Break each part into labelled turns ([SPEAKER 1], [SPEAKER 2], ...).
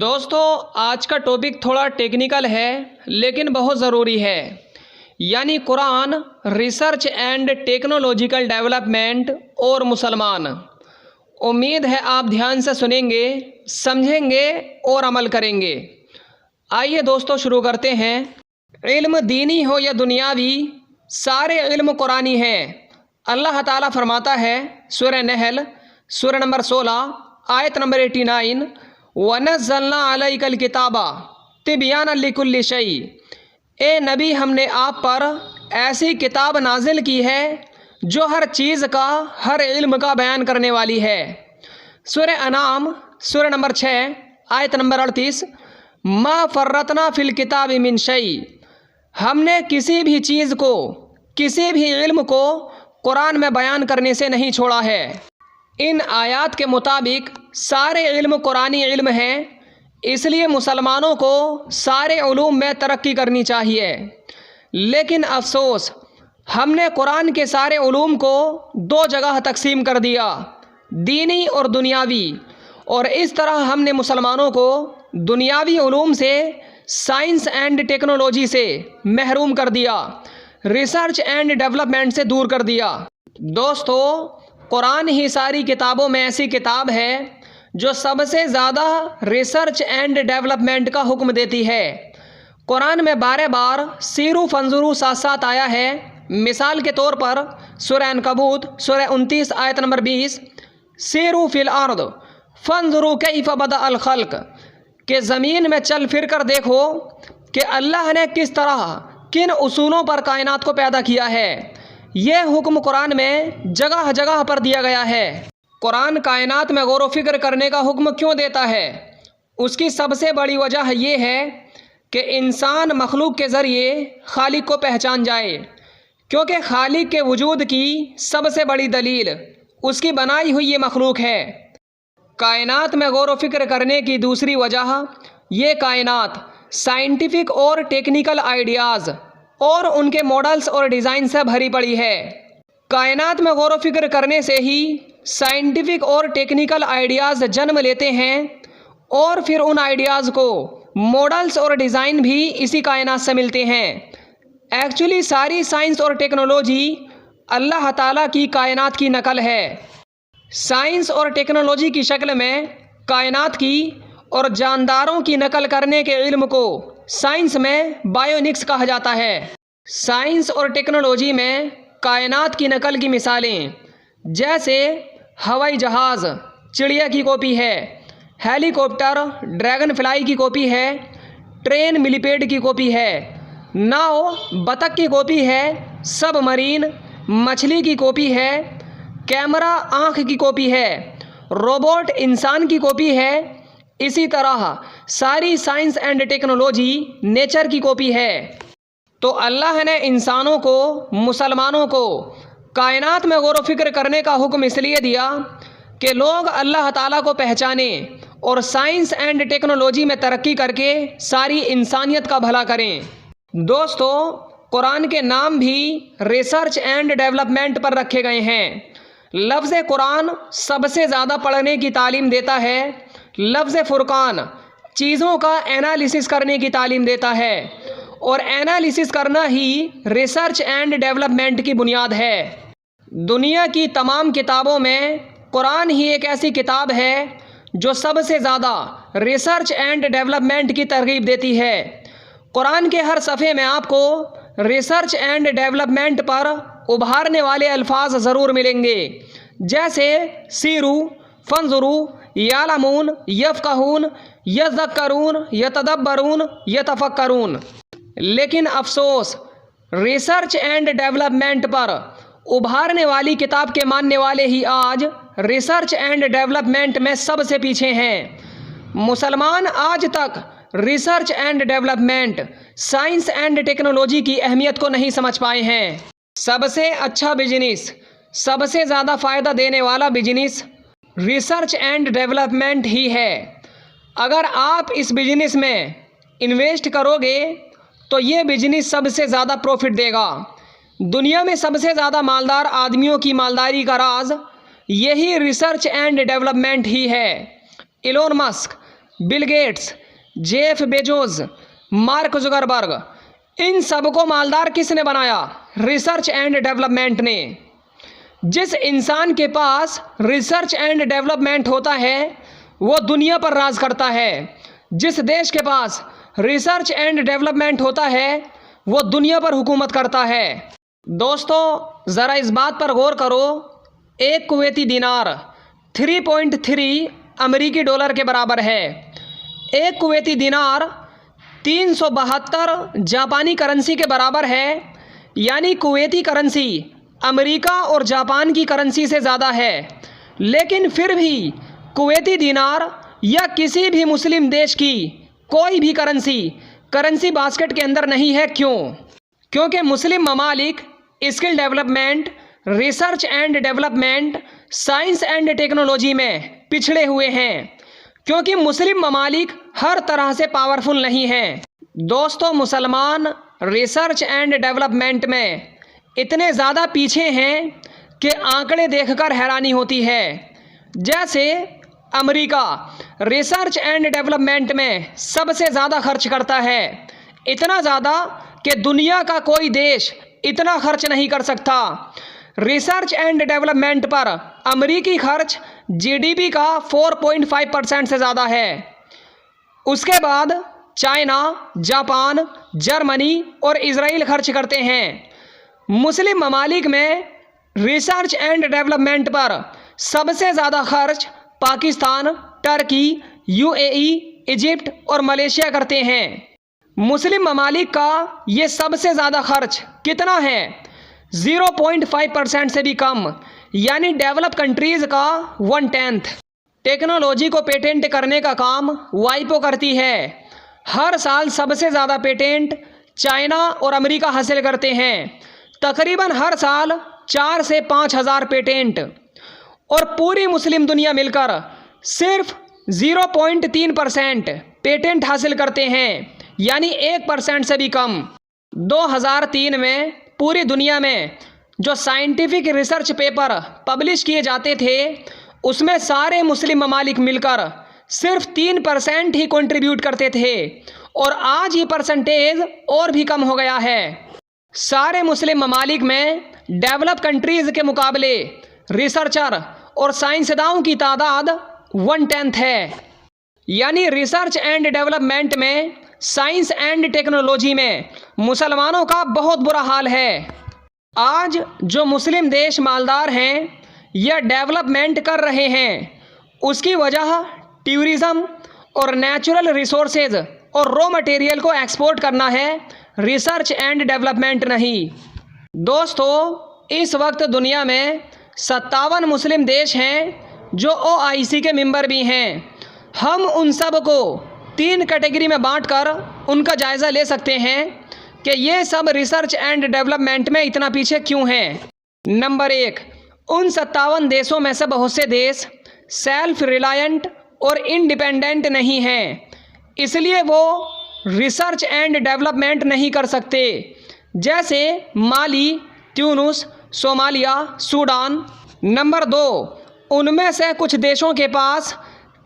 [SPEAKER 1] दोस्तों, आज का टॉपिक थोड़ा टेक्निकल है लेकिन बहुत ज़रूरी है, यानी Quran, research and technological development और मुसलमान। उम्मीद है आप ध्यान से सुनेंगे, समझेंगे और अमल करेंगे। आइए दोस्तों शुरू करते हैं। इल्म दीनी हो या दुनियावी, सारे इल्म कुरानी हैं। अल्लाह ताला फरमाता है सूरह नहल सूरह नंबर 16 आयत नंबर 89, वनज़्ज़लना अलैकल किताबा तिबयानन लिकुल्लि शै। ए नबी, हमने आप पर ऐसी किताब नाजिल की है जो हर चीज़ का, हर इल्म का बयान करने वाली है। सूरह अनाम सूरह नंबर 6 आयत नंबर 38, मा फर्रतना फिल किताबि मिन शै। हमने किसी भी चीज़ को, किसी भी इल्म को कुरान में बयान करने से नहीं छोड़ा है। इन आयात के मुताबिक सारे इल्म कुरानी इल्म हैं, इसलिए मुसलमानों को सारे उलूम में तरक्की करनी चाहिए। लेकिन अफसोस, हमने कुरान के सारे उलूम को दो जगह तकसीम कर दिया, दीनी और दुनियावी। और इस तरह हमने मुसलमानों को दुनियावी उलूम से, साइंस एंड टेक्नोलॉजी से महरूम कर दिया, रिसर्च एंड डेवलपमेंट से दूर कर दिया। दोस्तों, कुरान ही सारी किताबों में ऐसी किताब है जो सबसे ज़्यादा रिसर्च एंड डेवलपमेंट का हुक्म देती है। कुरान में बार बार सीरू फंजुरू साथ साथ आया है। मिसाल के तौर पर सूरह अनकबूत सूरह 29 आयत नंबर 20, सीरू फिल अर्द फंजुरू कैफ बदा अल खल्क, के ज़मीन में चल फिर कर देखो कि अल्लाह ने किस तरह, किन उसूलों पर कायनात को पैदा किया है। यह हुक्म कुरान में जगह जगह पर दिया गया है। कुरान कायनात में गौर व फिक्र करने का हुक्म क्यों देता है? उसकी सबसे बड़ी वजह यह है कि इंसान मखलूक के ज़रिए खालिक को पहचान जाए, क्योंकि खालिक के वजूद की सबसे बड़ी दलील उसकी बनाई हुई ये मखलूक है। कायनात में गौर व फिक्र करने की दूसरी वजह, ये कायनात साइंटिफिक और टेक्निकल आइडियाज़ और उनके मॉडल्स और डिज़ाइन से भरी पड़ी है। कायनात में गौर व फिक्र करने से ही साइंटिफिक और टेक्निकल आइडियाज़ जन्म लेते हैं और फिर उन आइडियाज़ को मॉडल्स और डिज़ाइन भी इसी कायनात से मिलते हैं। एक्चुअली सारी साइंस और टेक्नोलॉजी अल्लाह ताला की कायनात की नकल है। साइंस और टेक्नोलॉजी की शक्ल में कायनात की और जानदारों की नकल करने के इल्म को साइंस में बायोनिक्स कहा जाता है। साइंस और टेक्नोलॉजी में कायनात की नकल की मिसालें जैसे हवाई जहाज़ चिड़िया की कॉपी है, हेलीकॉप्टर ड्रैगन फ्लाई की कॉपी है, ट्रेन मिलीपेड की कॉपी है, नाव बतख की कॉपी है, सबमरीन मछली की कॉपी है, कैमरा आँख की कॉपी है, रोबोट इंसान की कॉपी है। इसी तरह सारी साइंस एंड टेक्नोलॉजी नेचर की कॉपी है। तो अल्लाह ने इंसानों को, मुसलमानों को कायनात में गौर व फिक्र करने का हुक्म इसलिए दिया कि लोग अल्लाह ताला को पहचाने और साइंस एंड टेक्नोलॉजी में तरक्की करके सारी इंसानियत का भला करें। दोस्तों, कुरान के नाम भी रिसर्च एंड डेवलपमेंट पर रखे गए हैं। लफ्ज़ कुरान सबसे ज़्यादा पढ़ने की तालीम देता है। लफ्ज़ फ़ुरक़ान चीज़ों का एनालिसिस करने की तालीम देता है, और एनालिसिस करना ही रिसर्च एंड डेवलपमेंट की बुनियाद है। दुनिया की तमाम किताबों में कुरान ही एक ऐसी किताब है जो सबसे ज़्यादा रिसर्च एंड डेवलपमेंट की तरगीब देती है। कुरान के हर सफ़े में आपको रिसर्च एंड डेवलपमेंट पर उभारने वाले अल्फाज ज़रूर मिलेंगे, जैसे सीरू, फंजुरू, यालमून, यफ़क़हून, यज़क्करून, यतदब्बरून, यतफ़क्करून। लेकिन अफसोस, रिसर्च एंड डेवलपमेंट पर उभारने वाली किताब के मानने वाले ही आज रिसर्च एंड डेवलपमेंट में सबसे पीछे हैं। मुसलमान आज तक research and development, science and technology की अहमियत को नहीं समझ पाए हैं। सबसे अच्छा बिजनेस, सबसे ज़्यादा फ़ायदा देने वाला बिजनेस रिसर्च एंड डेवलपमेंट ही है। अगर आप इस बिजनेस में इन्वेस्ट करोगे तो ये बिजनेस सबसे ज़्यादा प्रॉफिट देगा। दुनिया में सबसे ज़्यादा मालदार आदमियों की मालदारी का राज यही रिसर्च एंड डेवलपमेंट ही है। Elon Musk Bill Gates, Jeff Bezos, Mark Zuckerberg, इन सबको मालदार किसने बनाया? रिसर्च एंड डेवलपमेंट ने। जिस इंसान के पास रिसर्च एंड डेवलपमेंट होता है वो दुनिया पर राज करता है। जिस देश के पास रिसर्च एंड डेवलपमेंट होता है वो दुनिया पर हुकूमत करता है। दोस्तों ज़रा इस बात पर गौर करो, एक कुवैती दिनार 3.3 अमेरिकी डॉलर के बराबर है। एक कुवैती दिनार 372 जापानी करेंसी के बराबर है। यानी कुवैती करेंसी अमेरिका और जापान की करेंसी से ज़्यादा है। लेकिन फिर भी कुवैती दिनार या किसी भी मुस्लिम देश की कोई भी करेंसी बास्केट के अंदर नहीं है। क्यों? क्योंकि मुस्लिम ममालिक skill development, research and development, science and technology में पिछड़े हुए हैं। क्योंकि मुस्लिम ममालिक हर तरह से पावरफुल नहीं हैं। दोस्तों मुसलमान रिसर्च एंड डेवलपमेंट में इतने ज़्यादा पीछे हैं कि आंकड़े देखकर हैरानी होती है। जैसे अमेरिका रिसर्च एंड डेवलपमेंट में सबसे ज़्यादा खर्च करता है। इतना ज़्यादा कि दुनिया का कोई देश इतना खर्च नहीं कर सकता। रिसर्च एंड डेवलपमेंट पर अमेरिकी खर्च जीडीपी का 4.5% से ज़्यादा है। उसके बाद चाइना, जापान, जर्मनी और इजराइल खर्च करते हैं। मुस्लिम ममालिक में रिसर्च एंड डेवलपमेंट पर सबसे ज़्यादा खर्च पाकिस्तान, टर्की, यूएई, इजिप्ट और मलेशिया करते हैं। मुस्लिम ममालिक का ये सबसे ज़्यादा खर्च कितना है? 0.5% से भी कम, यानी डेवलप कंट्रीज़ का 1/10। टेक्नोलॉजी को पेटेंट करने का काम वाइपो करती है। हर साल सबसे ज़्यादा पेटेंट चाइना और अमेरिका हासिल करते हैं। तकरीबन हर साल 4 से 5 हज़ार पेटेंट। और पूरी मुस्लिम दुनिया मिलकर सिर्फ 0.3% पेटेंट हासिल करते हैं, यानी 1% से भी कम। 2003 में पूरी दुनिया में जो साइंटिफिक रिसर्च पेपर पब्लिश किए जाते थे उसमें सारे मुस्लिम ममालिक मिलकर सिर्फ 3% ही कंट्रीब्यूट करते थे। और आज ये परसेंटेज और भी कम हो गया है। सारे मुस्लिम ममालिक में डेवलप कंट्रीज़ के मुकाबले रिसर्चर और साइंसदानों की तादाद 1/10 है। यानी रिसर्च एंड डेवलपमेंट में, साइंस एंड टेक्नोलॉजी में मुसलमानों का बहुत बुरा हाल है। आज जो मुस्लिम देश मालदार हैं या डेवलपमेंट कर रहे हैं उसकी वजह टूरिज़्म और नेचुरल रिसोर्सेज और रॉ मटेरियल को एक्सपोर्ट करना है, रिसर्च एंड डेवलपमेंट नहीं। दोस्तों इस वक्त दुनिया में 57 मुस्लिम देश हैं जो OIC के मेंबर भी हैं। हम उन सब को 3 कैटेगरी में बांटकर उनका जायज़ा ले सकते हैं कि ये सब रिसर्च एंड डेवलपमेंट में इतना पीछे क्यों हैं। नंबर 1, उन 57 देशों में से बहुत से देश सेल्फ रिलायंट और इंडिपेंडेंट नहीं हैं, इसलिए वो रिसर्च एंड डेवलपमेंट नहीं कर सकते। जैसे माली, ट्यूनिस, सोमालिया, सूडान। नंबर 2, उनमें से कुछ देशों के पास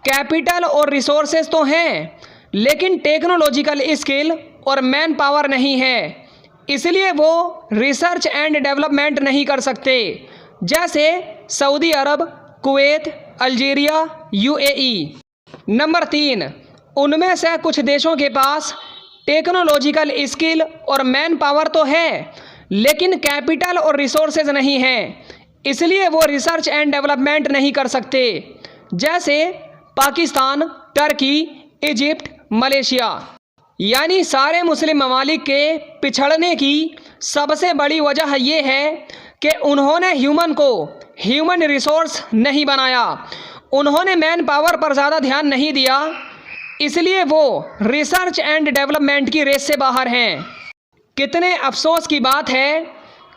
[SPEAKER 1] कैपिटल और रिसोर्सेज तो हैं लेकिन टेक्नोलॉजिकल स्किल और मैन पावर नहीं है, इसलिए वो रिसर्च एंड डेवलपमेंट नहीं कर सकते। जैसे सऊदी अरब, कुवैत, अल्जीरिया, यूएई। नंबर 3, उनमें से कुछ देशों के पास टेक्नोलॉजिकल स्किल और मैन पावर तो है लेकिन कैपिटल और रिसोर्सेज नहीं हैं, इसलिए वो रिसर्च एंड डेवलपमेंट नहीं कर सकते। जैसे पाकिस्तान, टर्की, इजिप्ट, मलेशिया। यानी सारे मुस्लिम ममालिक के पिछड़ने की सबसे बड़ी वजह ये है कि उन्होंने ह्यूमन रिसोर्स नहीं बनाया, उन्होंने मैन पावर पर ज़्यादा ध्यान नहीं दिया, इसलिए वो रिसर्च एंड डेवलपमेंट की रेस से बाहर हैं। कितने अफसोस की बात है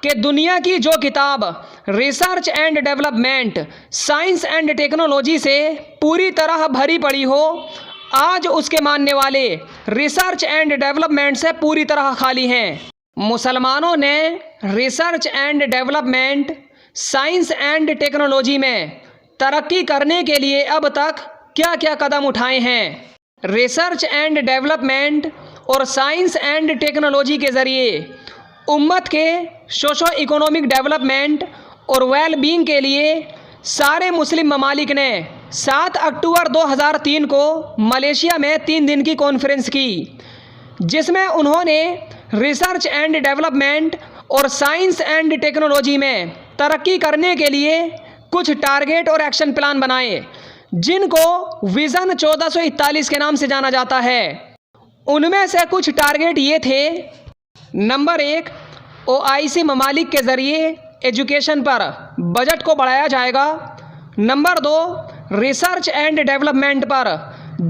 [SPEAKER 1] कि दुनिया की जो किताब research and development, science and technology से पूरी तरह भरी पड़ी हो, आज उसके मानने वाले रिसर्च एंड डेवलपमेंट से पूरी तरह खाली हैं। मुसलमानों ने research and development, science and technology में तरक्की करने के लिए अब तक क्या क्या कदम उठाए हैं। रिसर्च एंड डेवलपमेंट और साइंस एंड टेक्नोलॉजी के ज़रिए उम्मत के सोशो इकोनॉमिक डेवलपमेंट और वेल बीइंग के लिए सारे मुस्लिम ममालिक ने 7 अक्टूबर 2003 को मलेशिया में 3 दिन की कॉन्फ्रेंस की, जिसमें उन्होंने रिसर्च एंड डेवलपमेंट और साइंस एंड टेक्नोलॉजी में तरक्की करने के लिए कुछ टारगेट और एक्शन प्लान बनाए, जिनको विज़न 1441 के नाम से जाना जाता है। उनमें से कुछ टारगेट ये थे। नंबर 1, OIC ममालिक के ज़रिए एजुकेशन पर बजट को बढ़ाया जाएगा। नंबर 2, रिसर्च एंड डेवलपमेंट पर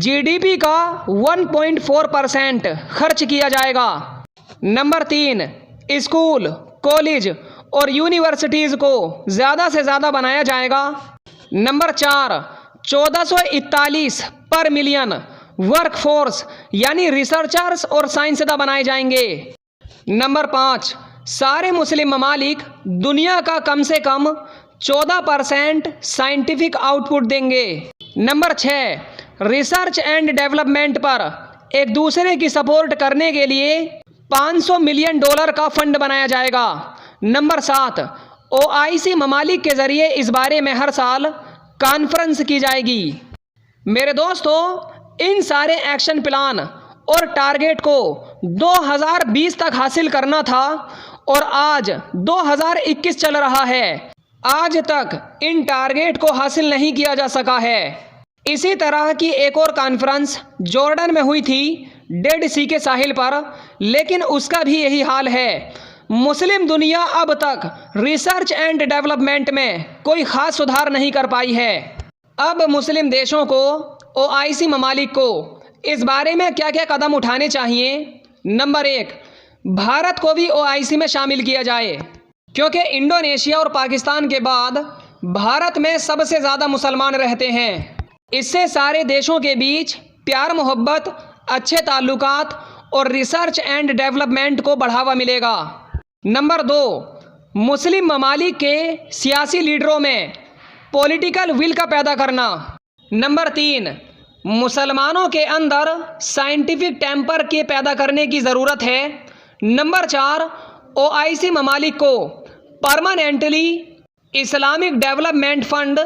[SPEAKER 1] GDP का 1.4% खर्च किया जाएगा। नंबर 3, स्कूल, कॉलेज और यूनिवर्सिटीज़ को ज़्यादा से ज़्यादा बनाया जाएगा। नंबर 4, 1441 पर मिलियन वर्कफोर्स यानी रिसर्चर्स और साइंसदा बनाए जाएंगे। नंबर 5, सारे मुस्लिम ममालिक दुनिया का कम से कम 14% साइंटिफिक आउटपुट देंगे। नंबर 6, रिसर्च एंड डेवलपमेंट पर एक दूसरे की सपोर्ट करने के लिए $500 मिलियन का फंड बनाया जाएगा। नंबर 7, OIC ममालिक के ज़रिए इस बारे में हर साल कॉन्फ्रेंस की जाएगी। मेरे दोस्तों, इन सारे एक्शन प्लान और टारगेट को 2020 तक हासिल करना था और आज 2021 चल रहा है। आज तक इन टारगेट को हासिल नहीं किया जा सका है। इसी तरह की एक और कॉन्फ्रेंस जॉर्डन में हुई थी, डेड सी के साहिल पर, लेकिन उसका भी यही हाल है। मुस्लिम दुनिया अब तक रिसर्च एंड डेवलपमेंट में कोई ख़ास सुधार नहीं कर पाई है। अब मुस्लिम देशों को, OIC ममालिक को इस बारे में क्या क्या कदम उठाने चाहिए। नंबर 1, भारत को भी OIC में शामिल किया जाए, क्योंकि इंडोनेशिया और पाकिस्तान के बाद भारत में सबसे ज़्यादा मुसलमान रहते हैं। इससे सारे देशों के बीच प्यार मोहब्बत, अच्छे ताल्लुकात और रिसर्च एंड डेवलपमेंट को बढ़ावा मिलेगा। नंबर 2, मुस्लिम ममालिक के सियासी लीडरों में पॉलिटिकल विल का पैदा करना। नंबर 3, मुसलमानों के अंदर साइंटिफिक टेम्पर के पैदा करने की ज़रूरत है। नंबर 4, OIC ममालिक को परमानेंटली इस्लामिक डेवलपमेंट फंड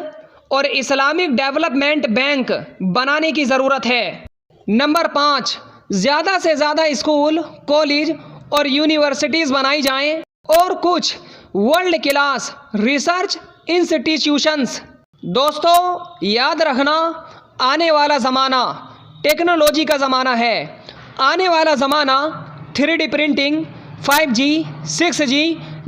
[SPEAKER 1] और इस्लामिक डेवलपमेंट बैंक बनाने की ज़रूरत है। नंबर 5, ज़्यादा से ज़्यादा स्कूल, कॉलेज और यूनिवर्सिटीज़ बनाई जाएं और कुछ वर्ल्ड क्लास रिसर्च इंस्टीट्यूशंस। दोस्तों, याद रखना, आने वाला ज़माना टेक्नोलॉजी का ज़माना है। आने वाला ज़माना 3D printing, 5G, 6G,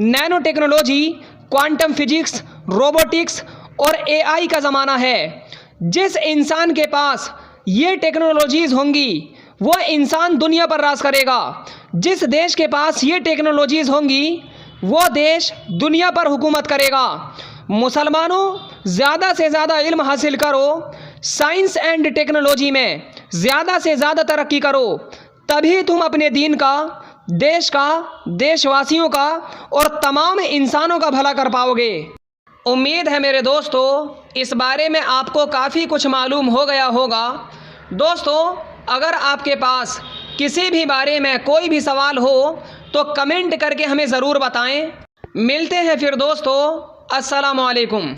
[SPEAKER 1] nano technology, quantum physics, robotics और AI का ज़माना है। जिस इंसान के पास ये टेक्नोलॉजीज़ होंगी वो इंसान दुनिया पर राज करेगा। जिस देश के पास ये टेक्नोलॉजीज़ होंगी वो देश दुनिया पर हुकूमत करेगा। मुसलमानों, ज़्यादा से ज़्यादा इल्म हासिल करो, साइंस एंड टेक्नोलॉजी में ज़्यादा से ज़्यादा तरक्की करो, तभी तुम अपने दीन का, देश का, देशवासियों का और तमाम इंसानों का भला कर पाओगे। उम्मीद है मेरे दोस्तों, इस बारे में आपको काफ़ी कुछ मालूम हो गया होगा। दोस्तों, अगर आपके पास किसी भी बारे में कोई भी सवाल हो तो कमेंट करके हमें ज़रूर बताएं। मिलते हैं फिर दोस्तों। अस्सलामु अलैकुम।